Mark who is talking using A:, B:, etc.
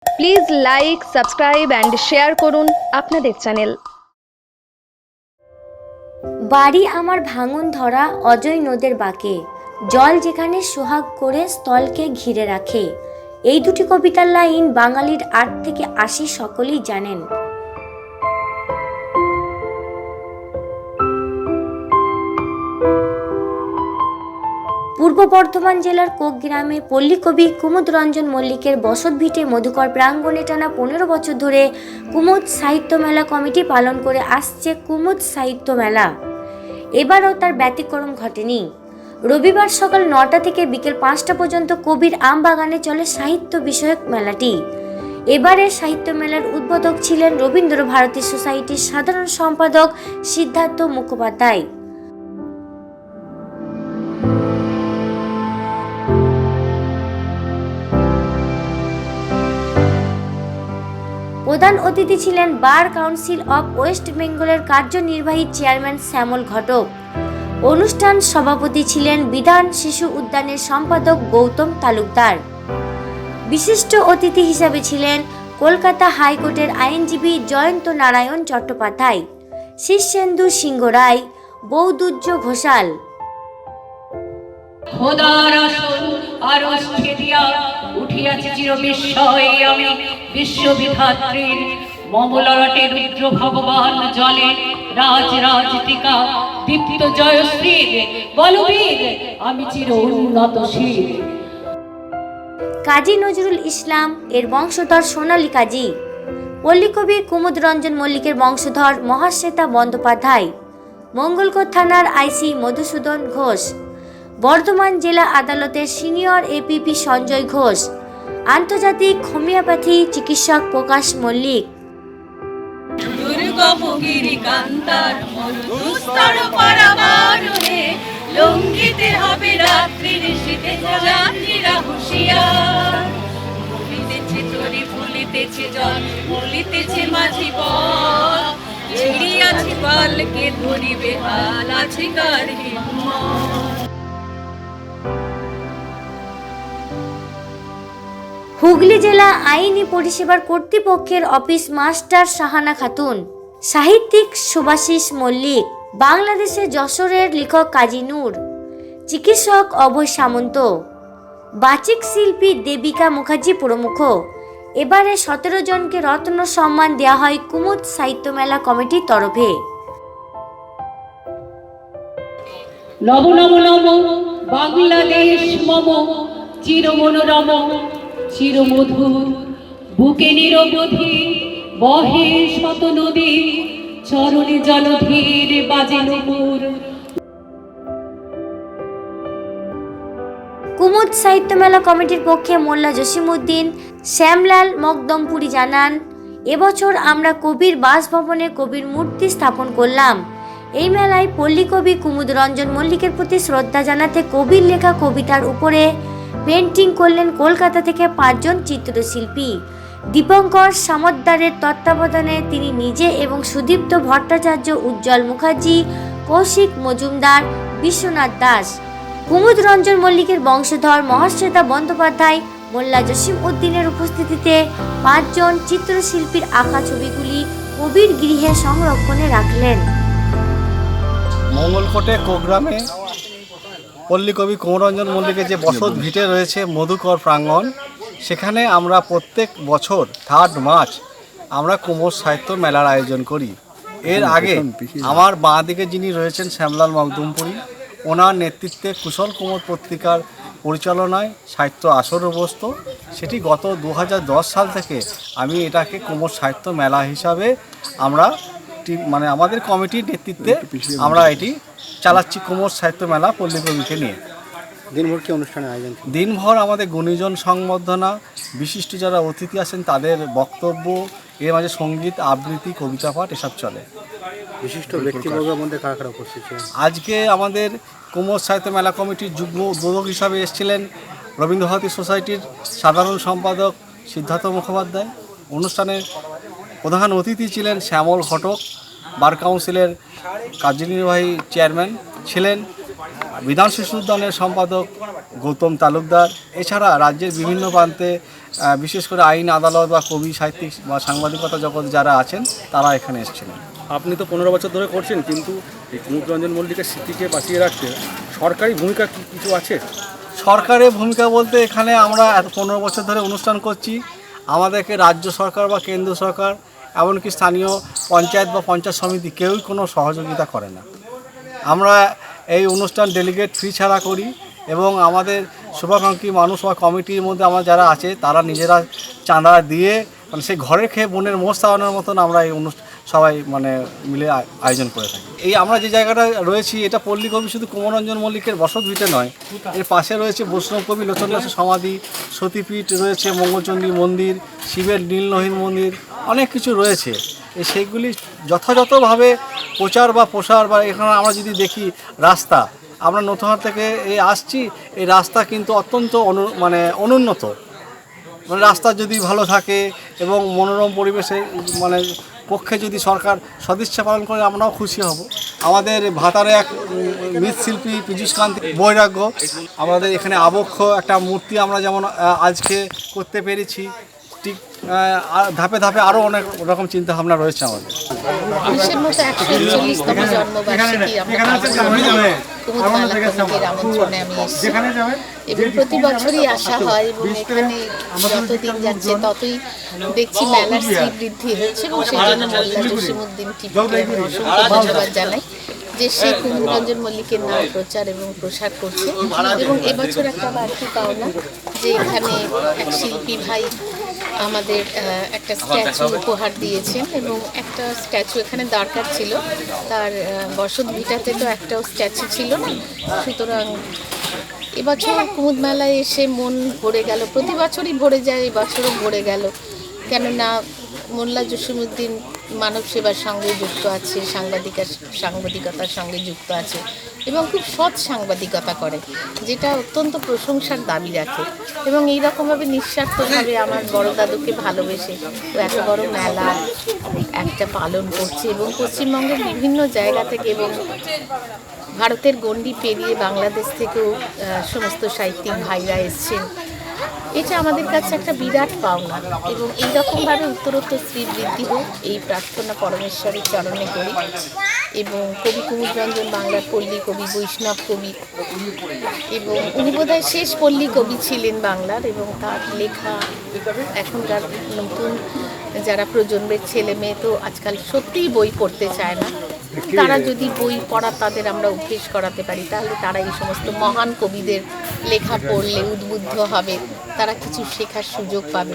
A: Please like, subscribe and share করুন আপনাদের channel.
B: বাড়ি আমার ভাঙন ধরা অজয় নদের বাঁকে, জল যেখানে সোহাগ করে স্থলকে ঘিরে রাখে। এই দুটি কবিতার লাইন বাঙালির ৮ থেকে ৮০ সকলেই জানেন। পূর্ব বর্ধমান জেলার কোক গ্রামে পল্লী কবি কুমুদ রঞ্জন মল্লিকের বসত ভিটে মধুকর প্রাঙ্গণে টানা ১৫ বছর ধরে কুমুদ সাহিত্য মেলা কমিটি পালন করে আসছে কুমুদ সাহিত্য মেলা। এবারও তার ব্যতিক্রম ঘটেনি। রবিবার সকাল ৯টা থেকে বিকেল ৫টা পর্যন্ত কবির আমবাগানে চলে সাহিত্য বিষয়ক মেলাটি। এবারে সাহিত্য মেলার উদ্বোধক ছিলেন রবীন্দ্র ভারতী সোসাইটির সাধারণ সম্পাদক সিদ্ধার্থ মুখোপাধ্যায়। প্রধান অতিথি ছিলেন বার কাউন্সিল অব ওয়েস্ট বেঙ্গলের কার্যনির্বাহী চেয়ারম্যান শ্যামল ঘটক। অনুষ্ঠান সভাপতি ছিলেন বিধান শিশু উদ্যানের সম্পাদক গৌতম তালুকদার। বিশিষ্ট অতিথি হিসাবে ছিলেন কলকাতা হাইকোর্টের আইনজীবী জয়ন্ত নারায়ণ চট্টোপাধ্যায়, শীর্ষেন্দু সিংহ রায়, বৌদুজ্জ ঘোষাল।
C: খোদার আসন আরশ ছেদিয়া উঠিয়াছে চির বিস্ময় আমি বিশ্ববিধাত্রীর মমলরটে রুদ্র ভগবান জলে রাজ রাজটিকা দীপ্ত জয়শ্রীর বলবীর আমি চির উন্নত শির।
B: কাজী নজরুল ইসলাম এর বংশধর সোনালী কাজী, পল্লীকবি কুমুদ রঞ্জন মল্লিকের বংশধর মহাশ্বেতা বন্দ্যোপাধ্যায়, মঙ্গলকোট থানার আইসি মধুসূদন ঘোষ, বর্ধমান জেলা আদালতের সিনিয়র এপিপি সঞ্জয় ঘোষ, আন্তর্জাতিক হোমিওপ্যাথি চিকিৎসক প্রকাশ মল্লিক।
C: দুর্গমগিরি কান্তার মরুদুস্তর পারাবারণে লঙ্ঘিতে হবে রাত্রির শীতে যাত্রীরা হুঁশিয়ার। ভুলিতেছে তরি ভুলিতেছে জল ভুলিতেছে মাঝি বল ছিড়িয়াছে পালকে ধরিবে হাল আছে কার হিম্মত।
B: হুগলি জেলা আইনি পরিষেবার কর্তৃপক্ষের অফিস মাস্টার শাহানা খাতুন, সাহিত্যিক সুভাষিস মল্লিক, বাংলাদেশের যশোরের লেখক কাজী নূর, চিকিৎসক অভয় সামন্ত, বাচিক শিল্পী দেবিকা মুখার্জি প্রমুখ। এবারে ১৭ জনকে রত্ন সম্মান দেওয়া হয় কুমুদ সাহিত্য মেলা কমিটির তরফে।
C: নব নব নব বাংলাদেশ মম চির মনোরম চির মধুর বুকে নিরবধি বহে শত নদী চরণে জলধীর বাজে নূপুর।
B: কুমুদ সাহিত্য মেলা কমিটির পক্ষে মোল্লা জসিমউদ্দিন শ্যামলাল মকদমপুরি জানান, এবছর আমরা কবির বাসভবনে কবির মূর্তি স্থাপন করলাম। এই মেলায় পল্লী কবি কুমুদ রঞ্জন মল্লিকের প্রতি শ্রদ্ধা জানাতে কবির লেখা কবিতার উপরে পেন্টিং করলেন কলকাতা থেকে ৫ জন চিত্রশিল্পী। দীপঙ্কর সামদ্দারের তত্ত্বাবধানে তিনি নিজে এবং সুদীপ্ত ভট্টাচার্য, উজ্জ্বল মুখার্জি, কৌশিক মজুমদার, বিশ্বনাথ দাস। কুমুদ রঞ্জন মল্লিকের বংশধর মহাশ্বেতা বন্দ্যোপাধ্যায়, মোল্লা জসিমউদ্দিনের উপস্থিতিতে ৫ জন চিত্রশিল্পীর আঁকা ছবিগুলি কবির গৃহে সংরক্ষণে রাখলেন।
D: মঙ্গলকোটে কোগ্রামে পল্লী কবি কুমুদ রঞ্জন মল্লিকের যে বসত ভিটে রয়েছে মধুকর প্রাঙ্গণ, সেখানে আমরা প্রত্যেক বছর 3 মার্চ আমরা কুমুদ সাহিত্য মেলার আয়োজন করি। এর আগে আমার বাঁ দিকে যিনি রয়েছেন শ্যামলাল মকদমপুরি, ওনার নেতৃত্বে কুশল কুমুদ পত্রিকার পরিচালনায় সাহিত্য আসর বসত। সেটি গত 2010 সাল থেকে আমি এটাকে কুমুদ সাহিত্য মেলা হিসাবে আমরা আমাদের কমিটির নেতৃত্বে আমরা এটি চালাচ্ছি। কুমুদ সাহিত্য মেলা পল্লী কবিকে নিয়ে
E: দিনভর কি অনুষ্ঠানের আয়োজন?
D: দিনভর আমাদের গুণীজন সংবর্ধনা, বিশিষ্ট যারা অতিথি আছেন তাদের বক্তব্য, এর মাঝে সঙ্গীত, আবৃত্তি, কবিতা পাঠ এসব চলে।
E: বিশিষ্ট ব্যক্তিবর্গের মধ্যে কারা কারা উপস্থিত ছিলেন?
D: আজকে আমাদের কুমুদ সাহিত্য মেলা কমিটির যুগ্ম উদ্বোধক হিসাবে এসেছিলেন রবীন্দ্র ভারতী সোসাইটির সাধারণ সম্পাদক সিদ্ধার্থ মুখোপাধ্যায়। অনুষ্ঠানে প্রধান অতিথি ছিলেন শ্যামল ঘটক, বার কাউন্সিলের কার্যনির্বাহী চেয়ারম্যান ছিলেন, বিধান শিশু উদ্যানের সম্পাদক গৌতম তালুকদার, এছাড়া রাজ্যের বিভিন্ন প্রান্তে বিশেষ করে আইন আদালত বা কবি সাহিত্যিক বা সাংবাদিকতা জগৎ যারা আছেন তারা এখানে এসেছিলেন।
F: আপনি তো 15 বছর ধরে করছেন, কিন্তু এই কুমুদ রঞ্জন মল্লিকের স্মৃতিকে বাঁচিয়ে রাখতে সরকারি ভূমিকা কিছু আছে?
D: সরকারের ভূমিকা বলতে এখানে আমরা 15 বছর ধরে অনুষ্ঠান করছি, আমাদেরকে রাজ্য সরকার বা কেন্দ্র সরকার এমনকি স্থানীয় পঞ্চায়েত বা পঞ্চায়েত সমিতি কেউই কোনো সহযোগিতা করে না। আমরা এই অনুষ্ঠান ডেলিগেট ফি ছাড়া করি এবং আমাদের শুভাকাঙ্ক্ষী মানুষ বা কমিটির মধ্যে আমরা যারা আছে তারা নিজেরা চাঁদা দিয়ে মানে সেই ঘরে খেয়ে বোনের মোষ খাওয়ানোর মতন আমরা এই অনুষ্ঠান সবাই মানে মিলে আয়োজন করে থাকি। এই আমরা যে জায়গাটা রয়েছি এটা পল্লী কবি শুধু কুমরঞ্জন মল্লিকের বসত ভিটে নয়, এর পাশে রয়েছে বৈষ্ণব কবি লোচন দাসের সমাধি, সতীপীঠ রয়েছে, মঙ্গলচণ্ডী মন্দির, শিবের নীলনহিন মন্দির, অনেক কিছু রয়েছে। সেইগুলি যথাযথভাবে প্রচার বা প্রসার বা এখানে আমরা যদি দেখি রাস্তা, আমরা নতুনহাট থেকে আসছি, এই রাস্তা কিন্তু অত্যন্ত অনুন্নত। মানে রাস্তা যদি ভালো থাকে এবং মনোরম পরিবেশে মানে পক্ষে যদি সরকার সদিচ্ছা পালন করে আমরাও খুশি হব। আমাদের ভাতারে এক মৃৎশিল্পী পীযূষকান্তি বৈরাগ্য, আমাদের এখানে আবক্ষ একটা মূর্তি আমরা যেমন আজকে করতে পেরেছি, ঠিক ধাপে ধাপে আরও অনেক রকম চিন্তা ভাবনা রয়েছে আমাদের।
G: বিশ্বের মতো 141তম জন্মবার্ষিকী আমরা কুমুদ মেলা কমিটির আমন্ত্রণে আমি এসেছি এবং প্রতি বছরই আসা হয় এবং এখানে যতদিন যাচ্ছে ততই দেখছি মেলার শ্রীবৃদ্ধি হচ্ছে এবং সেই জন্য মোল্লা জসিমউদ্দিন টিপুকে আমি অসংখ্য ধন্যবাদ জানাই যে সে কুমুদ রঞ্জন মল্লিকের নাম প্রচার এবং প্রসার করছে। এবং এবছর একটা বাড়তি পাওনা যে এখানে এক শিল্পী ভাই আমাদের একটা স্ট্যাচু উপহার দিয়েছেন এবং একটা স্ট্যাচু এখানে দরকার ছিল, তার বসত ভিটাতে তো একটাও স্ট্যাচু ছিল না, সুতরাং এবছর কুমুদ মেলায় এসে মন ভরে গেল। প্রতি বছরই ভরে যায়, এবছরও ভরে গেল, কেননা মোল্লা জসিমউদ্দিন মানব সেবার সঙ্গে যুক্ত আছে, সাংবাদিকতার সঙ্গে যুক্ত আছে এবং খুব সৎ সাংবাদিকতা করে, যেটা অত্যন্ত প্রশংসার দাবি রাখে। এবং এইরকমভাবে নিঃস্বার্থভাবে আমার বড় দাদুকে ভালোবেসে তো এত বড় মেলা একটা পালন করছে এবং পশ্চিমবঙ্গের বিভিন্ন জায়গা থেকে এবং ভারতের গণ্ডি পেরিয়ে বাংলাদেশ থেকেও সমস্ত সাহিত্যিক ভাইরা এসছেন। এটা আমাদের কাছে একটা বিরাট পাওনা এবং এইরকমভাবে উত্তরোত্তর শ্রীবৃদ্ধি হোক এই প্রার্থনা পরমেশ্বরের চরণে করি। এবং কবি কুমুদ রঞ্জন বাংলার পল্লী কবি, বৈষ্ণব কবি এবং উনি বোধহয় শেষ পল্লী কবি ছিলেন বাংলার এবং তার লেখা এখনকার নতুন যারা প্রজন্মের ছেলে মেয়ে তো আজকাল সত্যিই বই পড়তে চায় না, তারা যদি বই পড়া তাদের আমরা অভ্যেস করাতে পারি তাহলে তারা এই সমস্ত মহান কবিদের লেখা পড়লে উদ্বুদ্ধ হবে, তারা কিছু শেখার সুযোগ পাবে।